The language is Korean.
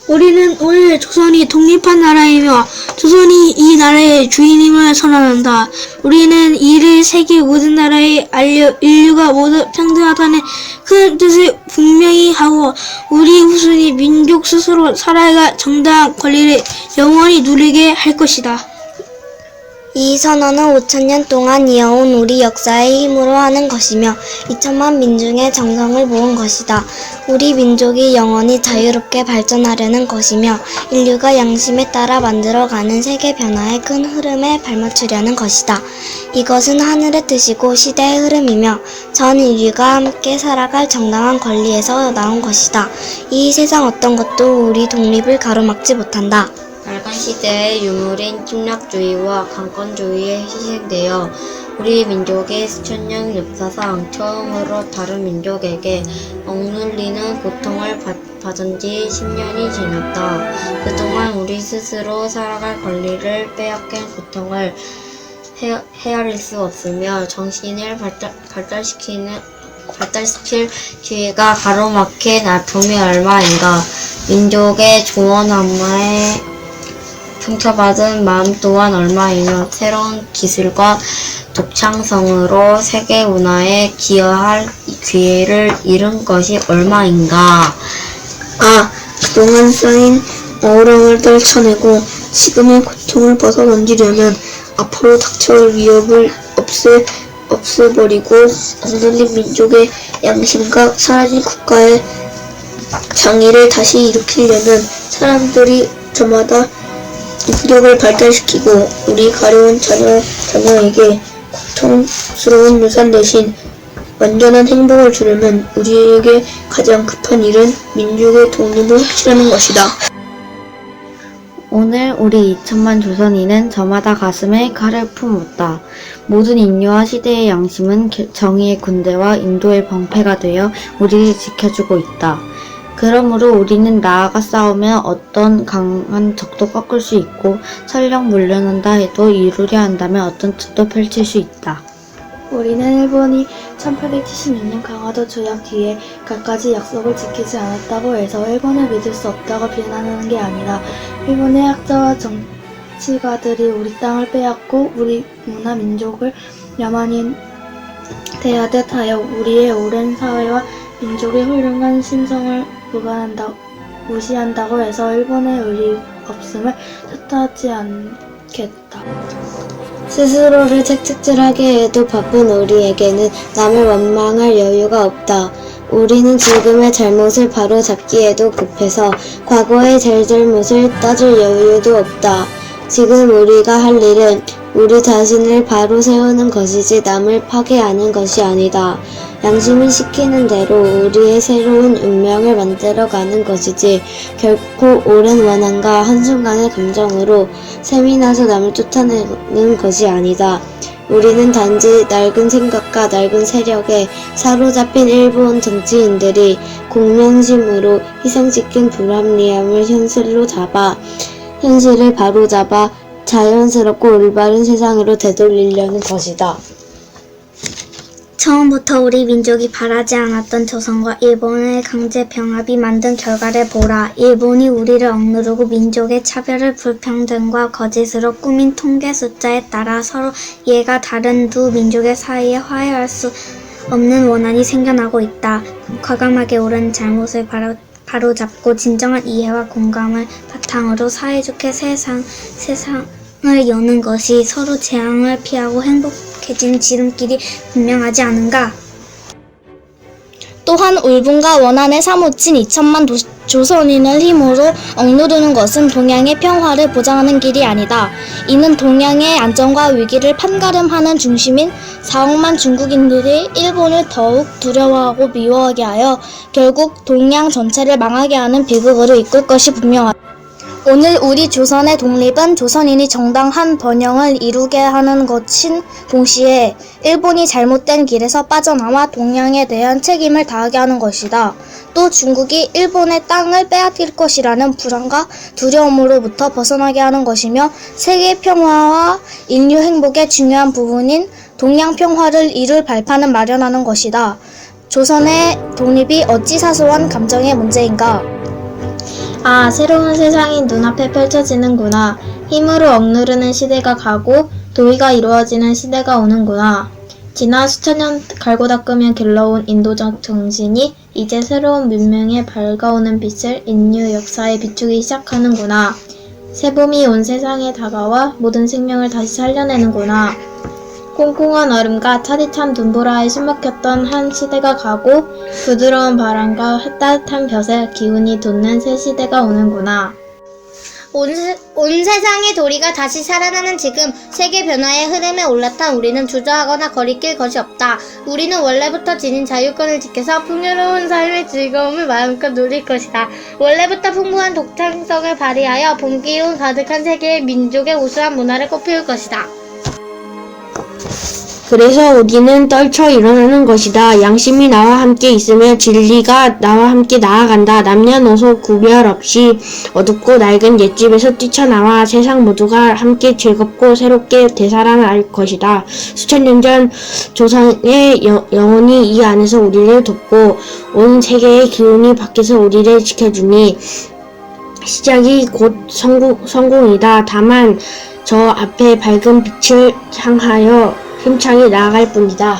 우리는 오늘 조선이 독립한 나라이며 조선이 이 나라의 주인임을 선언한다. 우리는 이를 세계 모든 나라에 알려 인류가 모두 평등하다는 큰 뜻을 분명히 하고 우리 후손이 민족 스스로 살아갈 정당한 권리를 영원히 누리게 할 것이다. 이 선언은 5,000년 동안 이어온 우리 역사의 힘으로 하는 것이며 2천만 민중의 정성을 모은 것이다. 우리 민족이 영원히 자유롭게 발전하려는 것이며 인류가 양심에 따라 만들어가는 세계 변화의 큰 흐름에 발맞추려는 것이다. 이것은 하늘의 뜻이고 시대의 흐름이며 전 인류가 함께 살아갈 정당한 권리에서 나온 것이다. 이 세상 어떤 것도 우리 독립을 가로막지 못한다. 낡은 시대의 유물인 침략주의와 강권주의에 희생되어 우리 민족의 수천년 역사상 처음으로 다른 민족에게 억눌리는 고통을 받은 지 10년이 지났다. 그동안 우리 스스로 살아갈 권리를 빼앗긴 고통을 헤아릴 수 없으며 정신을 발달시킬 기회가 가로막힌 아픔이 얼마인가. 민족의 조언함에 상처받은 마음 또한 얼마이며 새로운 기술과 독창성으로 세계 문화에 기여할 기회를 잃은 것이 얼마인가. 그동안 쌓인 어우러움을 떨쳐내고 지금의 고통을 벗어던지려면 앞으로 닥쳐올 위협을 없애버리고 억눌린 민족의 양심과 사라진 국가의 정의를 다시 일으키려면 사람들이 저마다 인격을 발달시키고 우리 가려운 자녀에게 고통스러운 유산 대신 완전한 행복을 주려면 우리에게 가장 급한 일은 민족의 독립을 확실하는 것이다. 오늘 우리 2천만 조선인은 저마다 가슴에 칼을 품었다. 모든 인류와 시대의 양심은 정의의 군대와 인도의 방패가 되어 우리를 지켜주고 있다. 그러므로 우리는 나아가 싸우면 어떤 강한 적도 꺾을 수 있고 설령 물러난다 해도 이루려 한다면 어떤 뜻도 펼칠 수 있다. 우리는 일본이 1876년 강화도 조약 뒤에 갖가지 약속을 지키지 않았다고 해서 일본을 믿을 수 없다고 비난하는 게 아니라 일본의 학자와 정치가들이 우리 땅을 빼앗고 우리 문화 민족을 야만인 대하듯 하여 우리의 오랜 사회와 민족의 훌륭한 신성을 무시한다고 해서 일본의 의리 없음을 탓하지 않겠다. 스스로를 채찍질하게 해도 바쁜 우리에게는 남을 원망할 여유가 없다. 우리는 지금의 잘못을 바로잡기에도 급해서 과거의 잘잘못을 따질 여유도 없다. 지금 우리가 할 일은 우리 자신을 바로 세우는 것이지 남을 파괴하는 것이 아니다. 양심이 시키는 대로 우리의 새로운 운명을 만들어가는 것이지 결코 오랜 원한과 한순간의 감정으로 샘이 나서 남을 쫓아내는 것이 아니다. 우리는 단지 낡은 생각과 낡은 세력에 사로잡힌 일본 정치인들이 공명심으로 희생시킨 불합리함을 현실을 바로잡아 자연스럽고 올바른 세상으로 되돌리려는 것이다. 처음부터 우리 민족이 바라지 않았던 조선과 일본의 강제 병합이 만든 결과를 보라. 일본이 우리를 억누르고 민족의 차별을 불평등과 거짓으로 꾸민 통계 숫자에 따라 서로 이해가 다른 두 민족의 사이에 화해할 수 없는 원한이 생겨나고 있다. 과감하게 옳은 잘못을 바로잡고 진정한 이해와 공감을 바탕으로 사이좋게 세상을 여는 것이 서로 재앙을 피하고 행복해진 지름길이 분명하지 않은가? 또한 울분과 원한에 사무친 2천만 조선인을 힘으로 억누르는 것은 동양의 평화를 보장하는 길이 아니다. 이는 동양의 안정과 위기를 판가름하는 중심인 4억만 중국인들이 일본을 더욱 두려워하고 미워하게 하여 결국 동양 전체를 망하게 하는 비극으로 이끌 것이 분명하다. 오늘 우리 조선의 독립은 조선인이 정당한 번영을 이루게 하는 것인 동시에 일본이 잘못된 길에서 빠져나와 동양에 대한 책임을 다하게 하는 것이다. 또 중국이 일본의 땅을 빼앗길 것이라는 불안과 두려움으로부터 벗어나게 하는 것이며 세계 평화와 인류 행복의 중요한 부분인 동양 평화를 이룰 발판을 마련하는 것이다. 조선의 독립이 어찌 사소한 감정의 문제인가? 아, 새로운 세상이 눈앞에 펼쳐지는구나. 힘으로 억누르는 시대가 가고 도의가 이루어지는 시대가 오는구나. 지난 수천 년 갈고 닦으며 길러온 인도적 정신이 이제 새로운 문명에 밝아오는 빛을 인류 역사에 비추기 시작하는구나. 새봄이 온 세상에 다가와 모든 생명을 다시 살려내는구나. 꽁꽁한 얼음과 차디찬 눈보라에 숨막혔던 한 시대가 가고 부드러운 바람과 따뜻한 볕의 기운이 돋는 새 시대가 오는구나. 온 세상의 도리가 다시 살아나는 지금 세계 변화의 흐름에 올라탄 우리는 주저하거나 거리낄 것이 없다. 우리는 원래부터 지닌 자유권을 지켜서 풍요로운 삶의 즐거움을 마음껏 누릴 것이다. 원래부터 풍부한 독창성을 발휘하여 봄기운 가득한 세계의 민족의 우수한 문화를 꽃피울 것이다. 그래서 우리는 떨쳐 일어나는 것이다. 양심이 나와 함께 있으며 진리가 나와 함께 나아간다. 남녀노소 구별 없이 어둡고 낡은 옛집에서 뛰쳐나와 세상 모두가 함께 즐겁고 새롭게 되살아날 것이다. 수천 년 전 조상의 영혼이 이 안에서 우리를 돕고 온 세계의 기운이 밖에서 우리를 지켜주니 시작이 곧 성공이다. 다만 저 앞에 밝은 빛을 향하여 힘차게 나아갈 뿐이다.